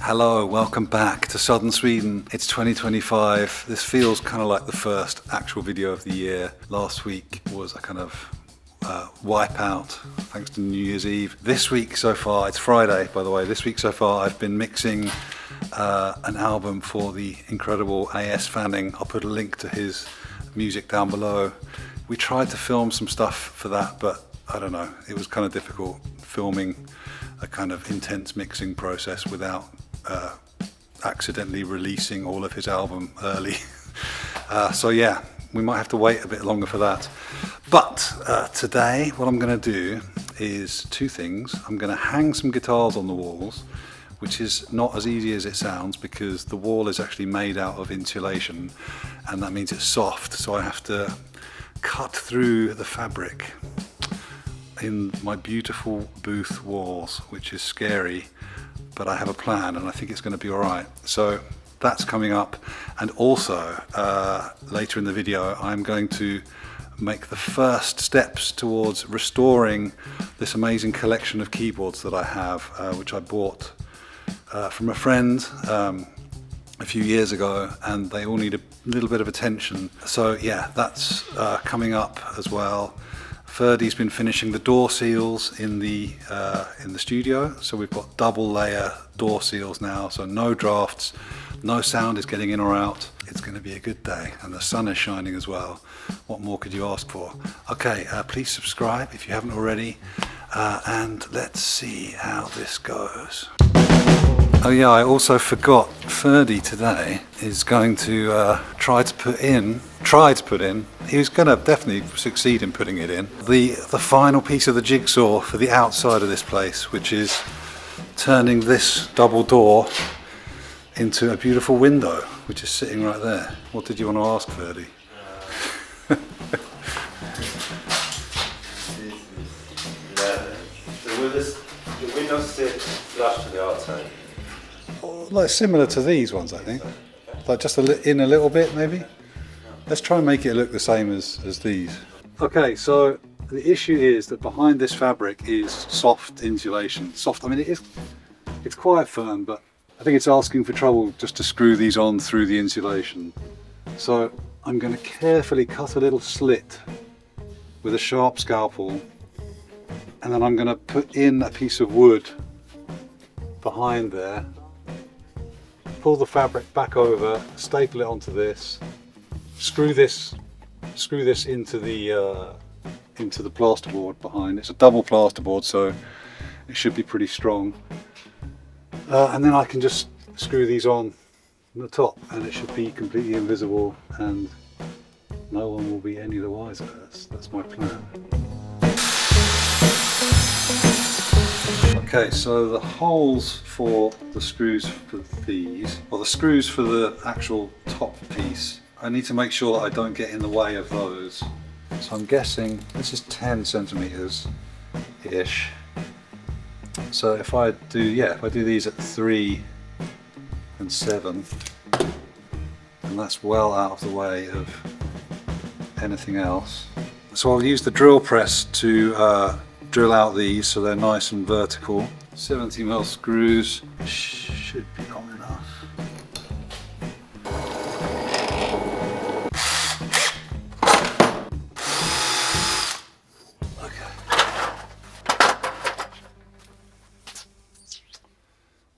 Hello, welcome back to southern Sweden. It's 2025. This feels kind of like the first actual video of the year. Last week was a kind of wipeout thanks to New Year's Eve. This week so far, it's Friday by the way, this week so far I've been mixing an album for the incredible AS Fanning. I'll put a link to his music down below. We tried to film some stuff for that, but I don't know, it was kind of difficult filming a kind of intense mixing process without accidentally releasing all of his album early. So yeah, we might have to wait a bit longer for that. But today what I'm going to do is two things. I'm going to hang some guitars on the walls, which is not as easy as it sounds because the wall is actually made out of insulation and that means it's soft, so I have to cut through the fabric in my beautiful booth walls, which is scary, but I have a plan and I think it's going to be alright. So that's coming up, and also later in the video I'm going to make the first steps towards restoring this amazing collection of keyboards that I have, which I bought from a friend a few years ago, and they all need a little bit of attention. So yeah, that's coming up as well. Ferdy's been finishing the door seals in the studio, so we've got double layer door seals now, so no drafts, no sound is getting in or out. It's going to be a good day, and the sun is shining as well. What more could you ask for? Okay, please subscribe if you haven't already, and let's see how this goes. Oh yeah, I also forgot, Ferdy today is going to try to put in, he was going to definitely succeed in putting it in, the final piece of the jigsaw for the outside of this place, which is turning this double door into a beautiful window, which is sitting right there. What did you want to ask, Ferdy? Will the window sit flush to the outside? Like similar to these ones, I think. Like just in a little bit, maybe. Let's try and make it look the same as these. Okay, so the issue is that behind this fabric is soft insulation. Soft, I mean it's quite firm, but I think it's asking for trouble just to screw these on through the insulation. So I'm going to carefully cut a little slit with a sharp scalpel, and then I'm going to put in a piece of wood behind there, pull the fabric back over, staple it onto this, screw this into the plasterboard behind. It's a double plasterboard, so it should be pretty strong. And then I can just screw these on the top, and it should be completely invisible, and no one will be any the wiser. That's my plan. Okay, so the holes for the screws for these, or the screws for the actual top piece, I need to make sure that I don't get in the way of those. So I'm guessing this is 10 centimeters ish. So if I do these at 3 and 7, and that's well out of the way of anything else. So I'll use the drill press to drill out these so they're nice and vertical. 70mm screws should be long enough. Okay.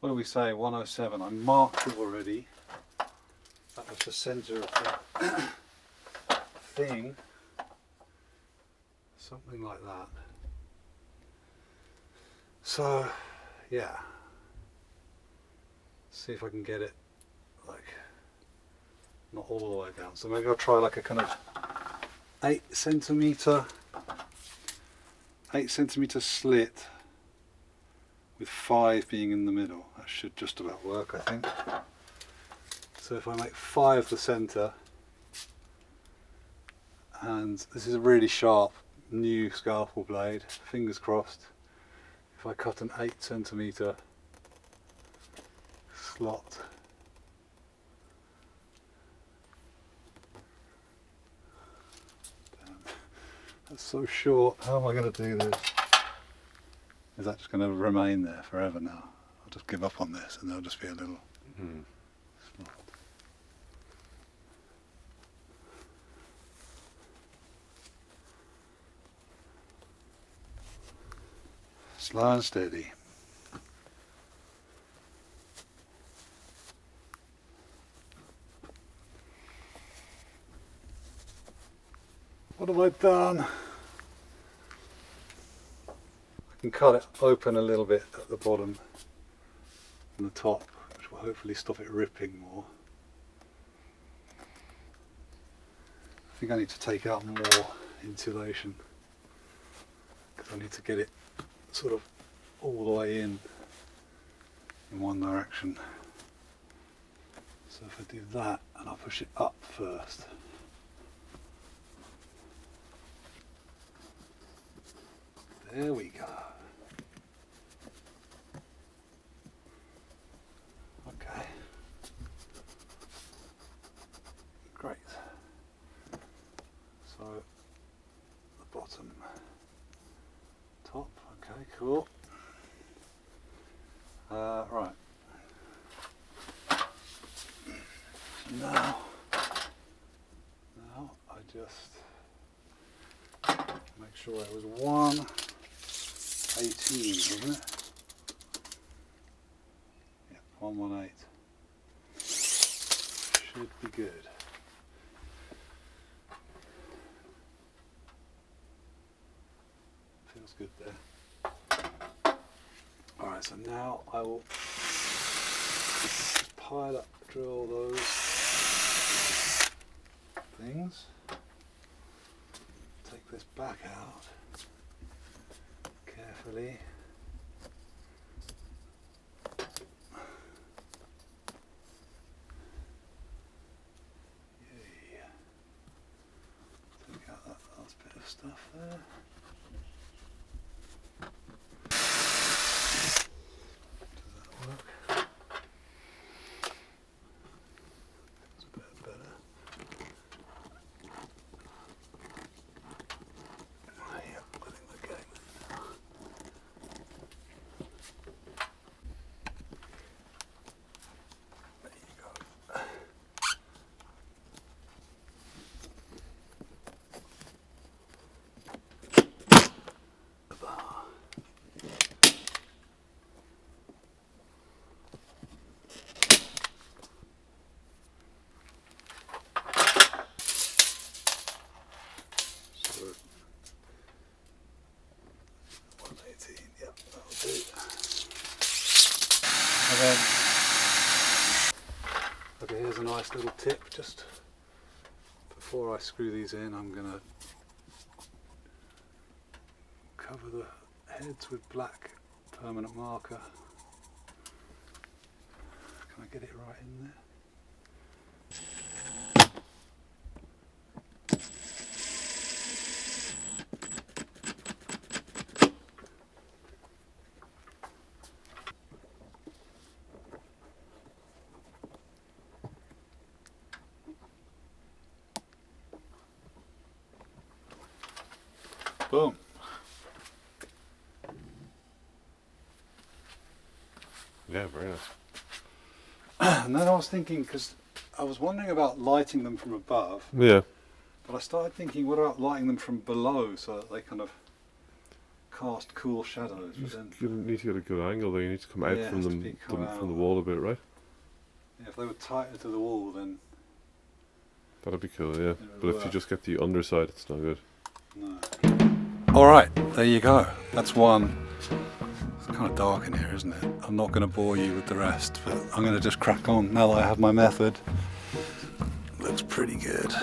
What do we say? 107. I marked it already. That was the center of the thing. Something like that. So yeah, see if I can get it like not all the way down. So maybe I'll try like a kind of 8 centimeter slit with 5 being in the middle. That should just about work, I think. So if I make 5 the center, and this is a really sharp new scalpel blade, fingers crossed. If I cut an 8 centimeter slot, damn, that's so short. How am I going to do this? Is that just going to remain there forever now? I'll just give up on this and they'll just be a little small. Slow and steady. What have I done? I can cut it open a little bit at the bottom and the top, which will hopefully stop it ripping more. I think I need to take out more insulation because I need to get it sort of all the way in one direction. So if I do that and I'll push it up first. There we go. Okay. Great. So the bottom, top, okay, cool. Right. Now I just make sure it was 118, wasn't it? Yeah, 118. Should be good. Feels good there. Alright, so now I will pile up, drill those things. Take this back out carefully. Yay. Take out that last bit of stuff there. And then, okay, here's a nice little tip. Just before I screw these in, I'm going to cover the heads with black permanent marker. Can I get it right in there? Boom. Yeah, very nice. And then I was thinking, because I was wondering about lighting them from above, Yeah. but I started thinking, what about lighting them from below so that they kind of cast cool shadows? But then, You need to get a good angle there. You need to come out Yeah, it from has to them be come from the out. wall a bit, right? yeah, if they were tighter to the wall, then That'd be cool, yeah. would But if you work. just get the underside, it's not good. no. Alright, there you go. That's one. It's kind of dark in here, isn't it? I'm not going to bore you with the rest, but I'm going to just crack on now that I have my method. Looks pretty good.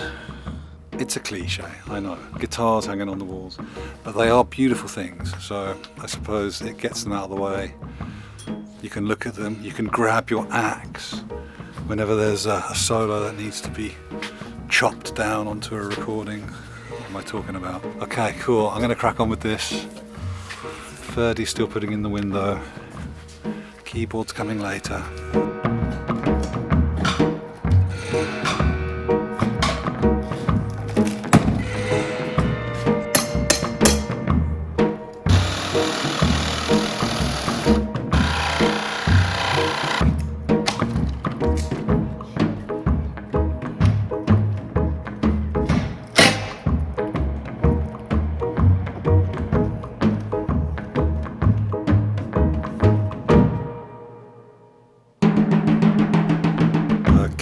It's a cliche, I know. Guitars hanging on the walls, but they are beautiful things, so I suppose it gets them out of the way. You can look at them, you can grab your axe whenever there's a solo that needs to be chopped down onto a recording. What am I talking about? Okay, cool, I'm going to crack on with this. Ferdy's still putting in the window. Keyboard's coming later.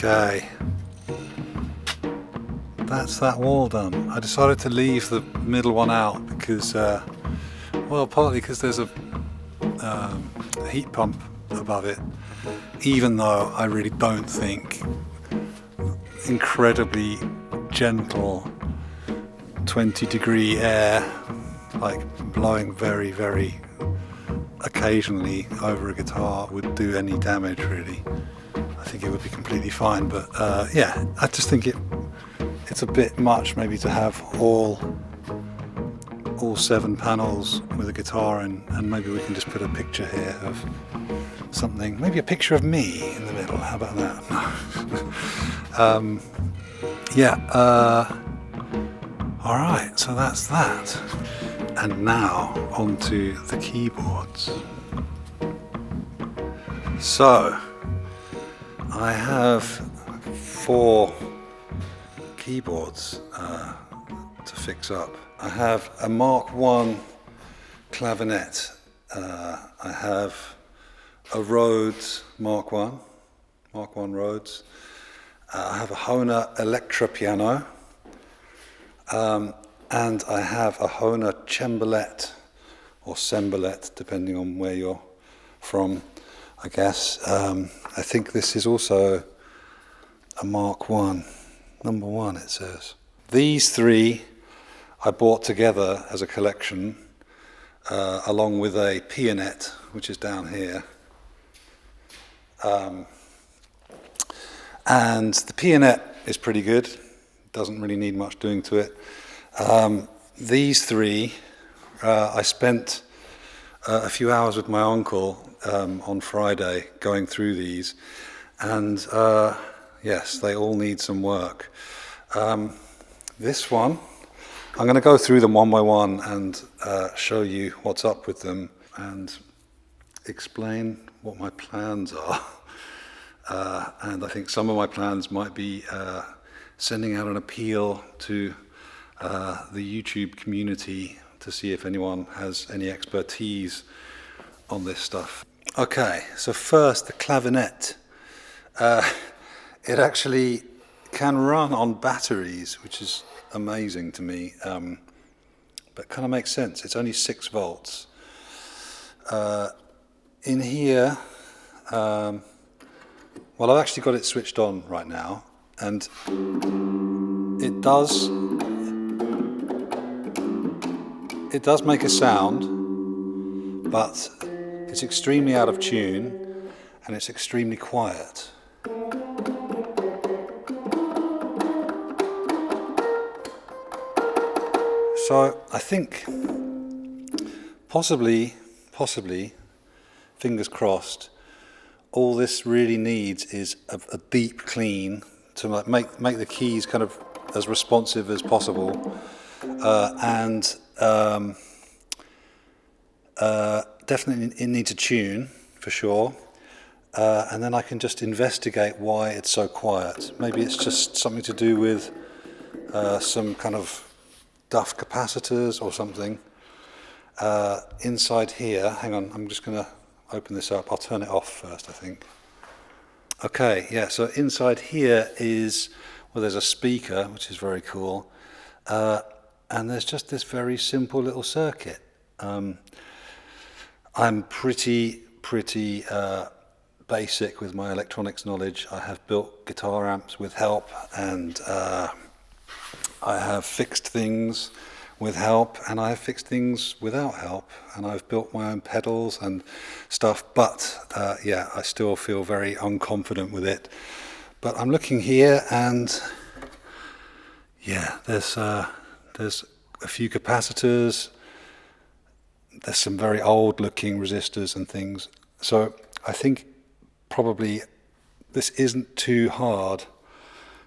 Okay, that's that wall done. I decided to leave the middle one out because, well, partly because there's a heat pump above it, even though I really don't think incredibly gentle 20-degree air, like blowing very, very occasionally over a guitar, would do any damage really. I think it would be completely fine, but yeah, I just think it's a bit much maybe to have all 7 panels with a guitar in, and maybe we can just put a picture here of something, maybe a picture of me in the middle. How about that? Yeah, all right, so that's that. And now onto the keyboards. So I have 4 keyboards to fix up. I have a Mark 1 clavinet. I have a Rhodes Mark 1 Rhodes. I have a Hohner Electra piano. And I have a Hohner Cembalette, or Cembalette, depending on where you're from, I guess. I think this is also a Mark 1, number 1 it says. These 3 I bought together as a collection, along with a Pianet, which is down here. And the Pianet is pretty good, doesn't really need much doing to it. These 3, I spent a few hours with my uncle on Friday going through these, and yes, they all need some work. This one, I'm going to go through them one by one and show you what's up with them and explain what my plans are. And I think some of my plans might be sending out an appeal to the YouTube community to see if anyone has any expertise on this stuff. Okay, so first the clavinet. It actually can run on batteries, which is amazing to me, but kind of makes sense. It's only 6 volts. In here, well, I've actually got it switched on right now, and it does make a sound, but it's extremely out of tune and it's extremely quiet. So I think possibly, fingers crossed, all this really needs is a deep clean to make the keys kind of as responsive as possible, and definitely it needs a tune for sure, and then I can just investigate why it's so quiet. Maybe it's just something to do with some kind of duff capacitors or something. Inside here, hang on, I'm just going to open this up. I'll turn it off first, I think. Okay, yeah, so inside here is, well, there's a speaker, which is very cool, and there's just this very simple little circuit. I'm pretty basic with my electronics knowledge. I have built guitar amps with help, and I have fixed things with help, and I have fixed things without help, and I've built my own pedals and stuff, but yeah, I still feel very unconfident with it. But I'm looking here, and yeah, there's a few capacitors, there's some very old looking resistors and things, so I think probably this isn't too hard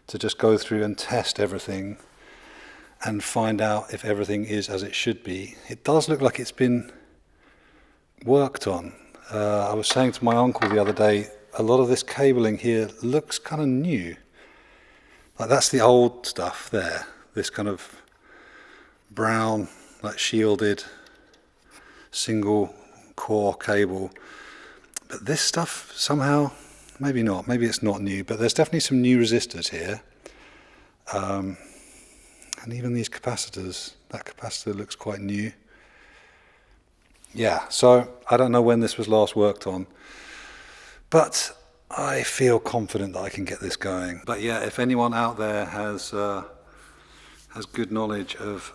to just go through and test everything and find out if everything is as it should be. It does look like it's been worked on. I was saying to my uncle the other day, a lot of this cabling here looks kind of new. Like that's the old stuff there, this kind of brown, like shielded single core cable. But this stuff somehow maybe not, maybe it's not new, but there's definitely some new resistors here. And even these capacitors, that capacitor looks quite new. Yeah, so I don't know when this was last worked on, but I feel confident that I can get this going. But yeah, if anyone out there has good knowledge of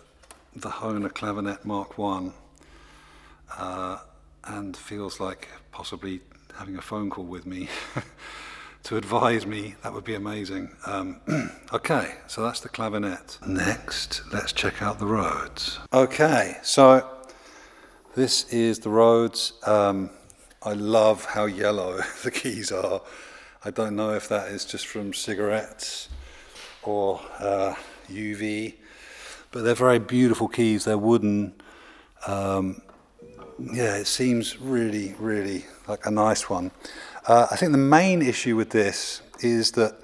the Hohner Clavinet Mark 1 and feels like possibly having a phone call with me to advise me, that would be amazing. Okay, so that's the clavinet. Next, let's check out the Rhodes. Okay, so this is the Rhodes. I love how yellow the keys are. I don't know if that is just from cigarettes or UV, but they're very beautiful keys. They're wooden. Yeah, it seems really, really like a nice one. I think the main issue with this is that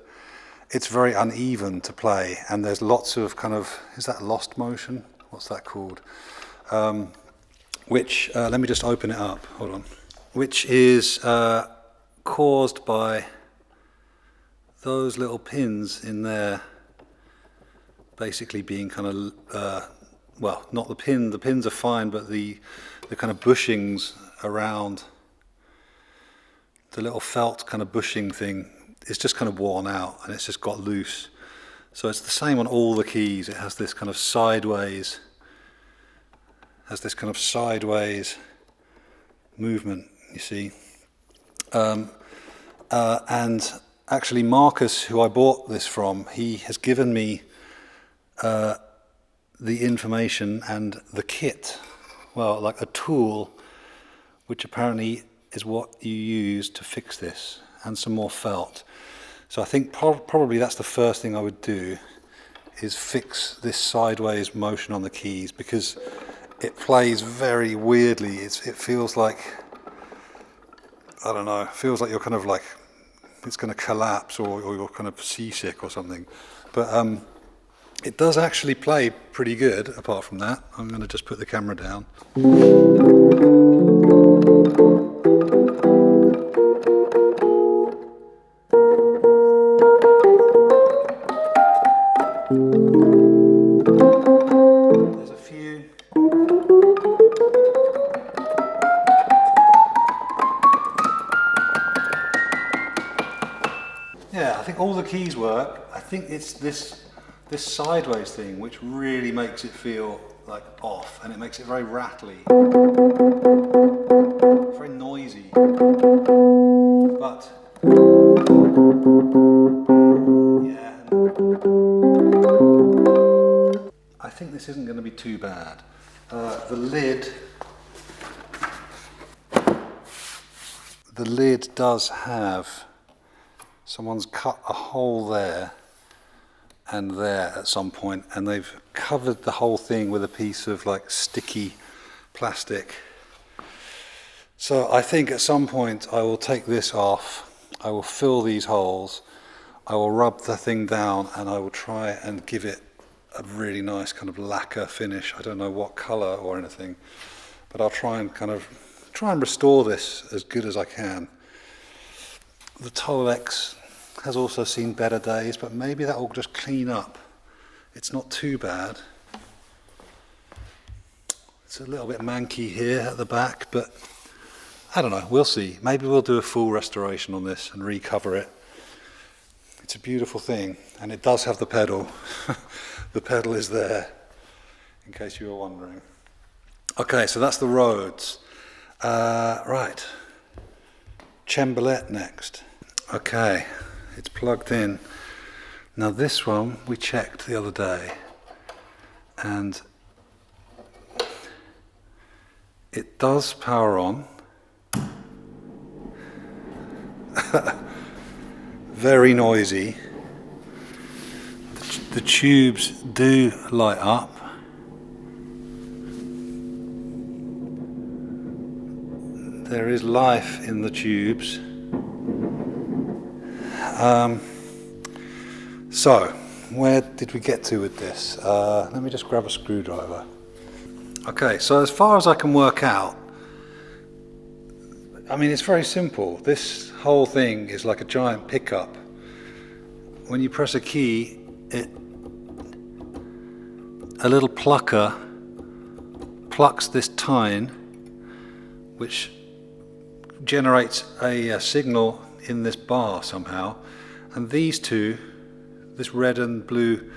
it's very uneven to play, and there's lots of kind of, is that lost motion? What's that called? Which, let me just open it up, hold on. Which is caused by those little pins in there basically being kind of, well, not the pins are fine, but the kind of bushings around, the little felt kind of bushing thing is just kind of worn out and it's just got loose. So it's the same on all the keys. It has this kind of sideways, movement, you see. And actually Marcus, who I bought this from, he has given me the information and the kit, well, like a tool, which apparently is what you use to fix this, and some more felt. So I think probably that's the first thing I would do, is fix this sideways motion on the keys, because it plays very weirdly. It feels like, I don't know, it feels like you're kind of like, it's going to collapse, or you're kind of seasick or something. But it does actually play pretty good, apart from that. I'm going to just put the camera down. There's a few. Yeah, I think all the keys work. I think it's this sideways thing which really makes it feel like off, and it makes it very rattly, very noisy. But yeah, I think this isn't going to be too bad. The lid does have, someone's cut a hole there and there at some point, and they've covered the whole thing with a piece of like sticky plastic. So I think at some point I will take this off, I will fill these holes, I will rub the thing down, and I will try and give it a really nice kind of lacquer finish. I don't know what colour or anything, but I'll try and restore this as good as I can. The Tolex has also seen better days, but maybe that will just clean up. It's not too bad. It's a little bit manky here at the back, but I don't know, we'll see. Maybe we'll do a full restoration on this and recover it. It's a beautiful thing, and it does have the pedal. The pedal is there, in case you were wondering. Okay, so that's the Rhodes. Right, Cembalette next. Okay, it's plugged in. Now this one we checked the other day, and it does power on. Very noisy. The tubes do light up. There is life in the tubes. So, where did we get to with this? Let me just grab a screwdriver. Okay, so as far as I can work out, I mean, it's very simple. This whole thing is like a giant pickup. When you press a key, a little plucker plucks this tine, which generates a signal in this bar somehow, and these two, this red and blue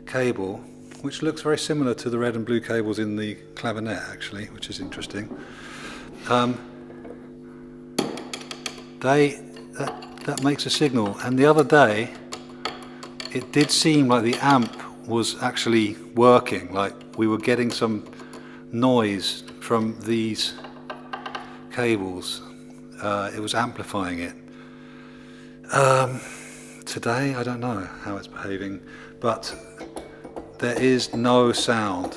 cable, which looks very similar to the red and blue cables in the clavinet actually, which is interesting, that makes a signal. And the other day it did seem like the amp was actually working, like we were getting some noise from these cables. It was amplifying it. Today I don't know how it's behaving, but there is no sound.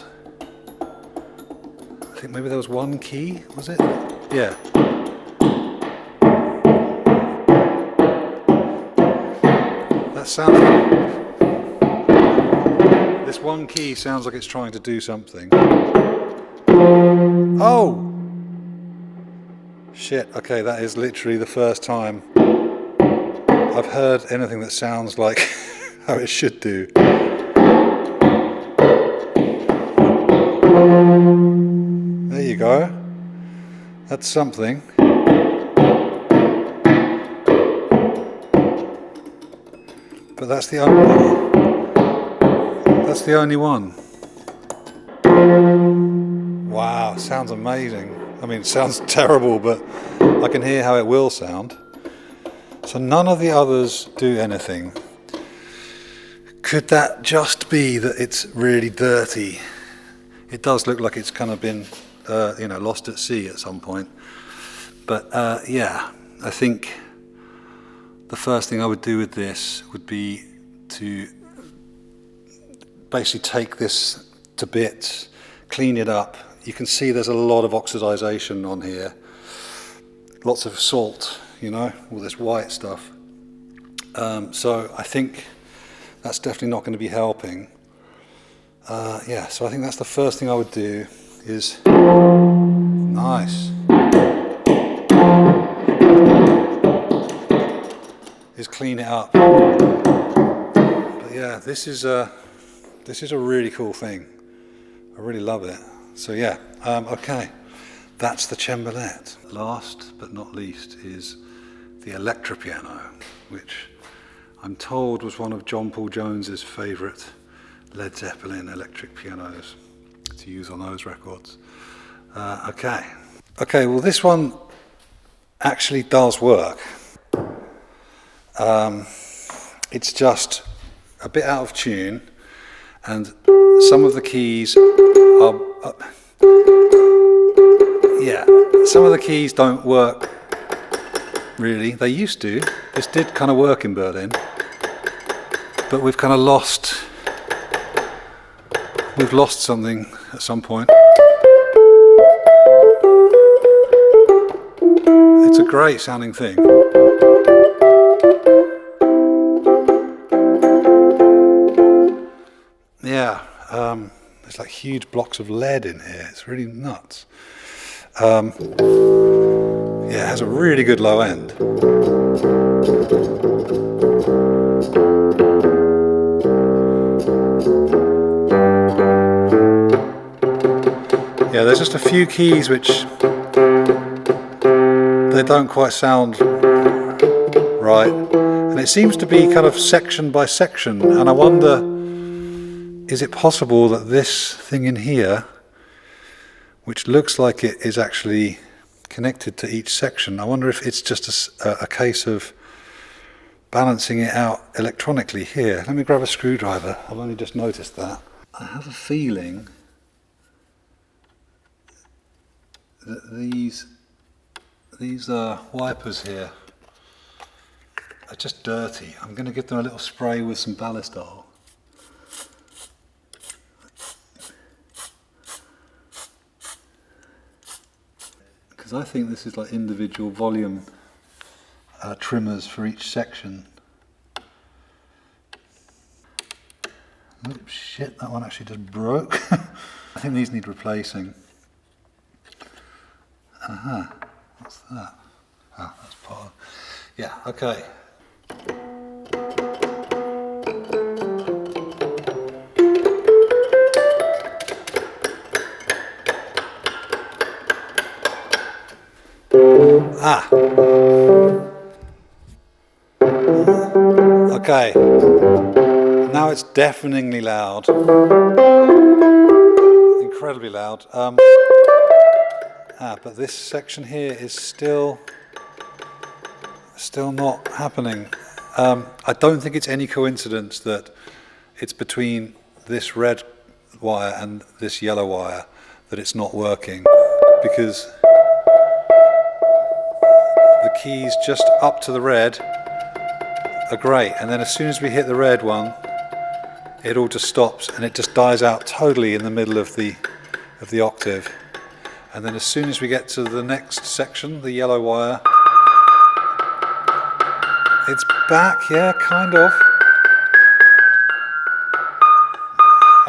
I think maybe there was one key, was it? Yeah. That sounds like, this one key sounds like it's trying to do something. Oh! Shit, okay, that is literally the first time I've heard anything that sounds like how it should do. There you go. That's something. But that's the only one. Wow, sounds amazing. I mean, it sounds terrible, but I can hear how it will sound. So none of the others do anything. Could that just be that it's really dirty? It does look like it's kind of been, lost at sea at some point. But yeah, I think the first thing I would do with this would be to basically take this to bits, clean it up. You can see there's a lot of oxidization on here, lots of salt, all this white stuff. So I think that's definitely not going to be helping. Yeah, so I think that's the first thing I would do is, nice, is clean it up. But yeah, this is a really cool thing. I really love it. So yeah, okay, that's the cembalette. Last but not least is the electric piano, which I'm told was one of John Paul Jones's favourite Led Zeppelin electric pianos to use on those records. Okay, well this one actually does work. It's just a bit out of tune, and some of the keys are, some of the keys don't work really. They used to. This did kind of work in Berlin, but we've kind of lost something at some point. It's a great sounding thing. Yeah, there's like huge blocks of lead in here. It's really nuts. Yeah, it has a really good low end. Yeah, there's just a few keys which they don't quite sound right, and it seems to be kind of section by section, and I wonder, is it possible that this thing in here, which looks like it is actually connected to each section, I wonder if it's just a case of balancing it out electronically here. Let me grab a screwdriver. I've only just noticed that. I have a feeling that these wipers here are just dirty. I'm going to give them a little spray with some Ballistol. Because I think this is like individual volume trimmers for each section. Oh shit, that one actually just broke. I think these need replacing. What's that? Ah, that's part of, yeah, okay. Ah. Okay. Now it's deafeningly loud. Incredibly loud. But this section here is still not happening. I don't think it's any coincidence that it's between this red wire and this yellow wire that it's not working, because the keys just up to the red are great, and then as soon as we hit the red one, it all just stops and it just dies out totally in the middle of the octave. And then as soon as we get to the next section, the yellow wire, it's back, yeah, kind of.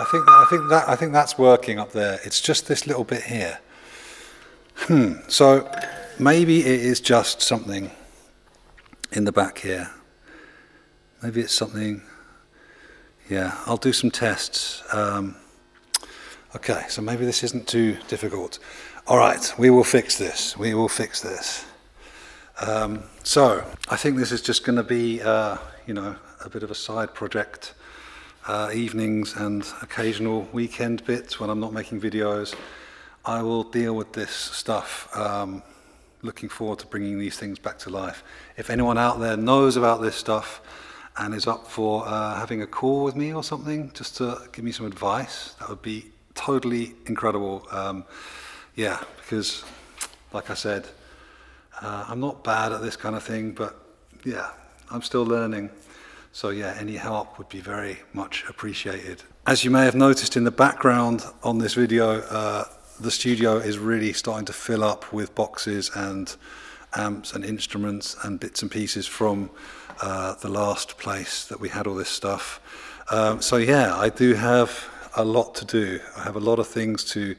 I think that's working up there. It's just this little bit here. So maybe it is just something in the back here. Maybe it's something. Yeah, I'll do some tests. Okay, so maybe this isn't too difficult. All right, we will fix this. We will fix this. So I think this is just going to be, a bit of a side project. Evenings and occasional weekend bits when I'm not making videos. I will deal with this stuff. Looking forward to bringing these things back to life. If anyone out there knows about this stuff and is up for having a call with me or something, just to give me some advice, that would be totally incredible. Yeah, because like I said, I'm not bad at this kind of thing, but yeah, I'm still learning. So yeah, any help would be very much appreciated. As you may have noticed in the background on this video, the studio is really starting to fill up with boxes and amps and instruments and bits and pieces from the last place that we had all this stuff. So yeah, I do have a lot to do. I have a lot of things to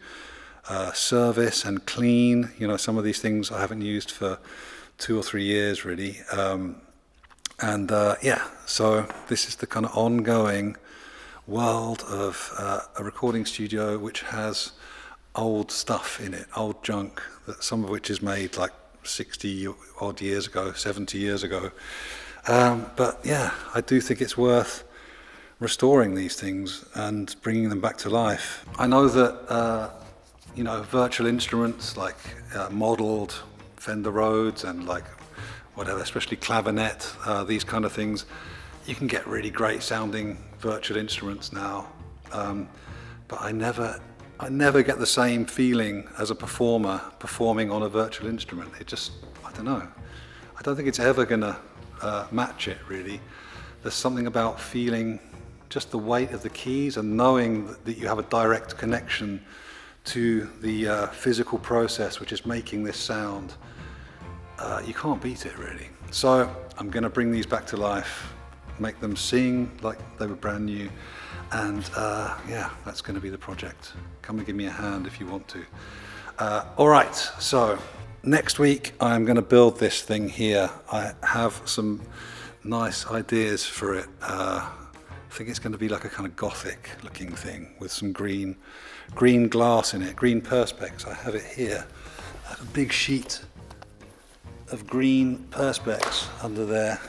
service and clean. Some of these things I haven't used for 2 or 3 years really. Yeah, so this is the kind of ongoing world of a recording studio which has old stuff in it, old junk, that some of which is made like 60 odd years ago, 70 years ago. But yeah, I do think it's worth restoring these things and bringing them back to life. I know that virtual instruments like modelled Fender Rhodes and like whatever, especially clavinet, these kind of things, you can get really great sounding virtual instruments now. But I never get the same feeling as a performer performing on a virtual instrument. It just, I don't know. I don't think it's ever gonna match it really. There's something about feeling just the weight of the keys and knowing that you have a direct connection to the physical process which is making this sound. You can't beat it really. So I'm going to bring these back to life, make them sing like they were brand new, and yeah, that's going to be the project. Come and give me a hand if you want to. All right, so next week I'm going to build this thing here. I have some nice ideas for it. I think it's going to be like a kind of gothic looking thing with some green glass in it, green perspex. I have it here. I have a big sheet of green perspex under there,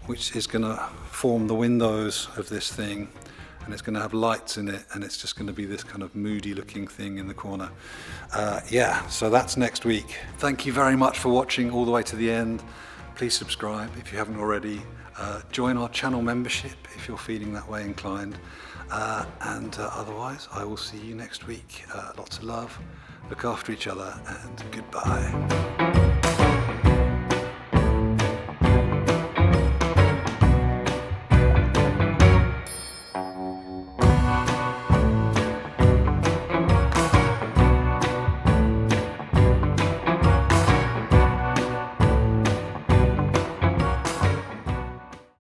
which is going to form the windows of this thing, and it's going to have lights in it, and it's just going to be this kind of moody looking thing in the corner. Yeah, so that's next week. Thank you very much for watching all the way to the end. Please subscribe if you haven't already. Join our channel membership if you're feeling that way inclined. And otherwise, I will see you next week. Lots of love, look after each other, and goodbye.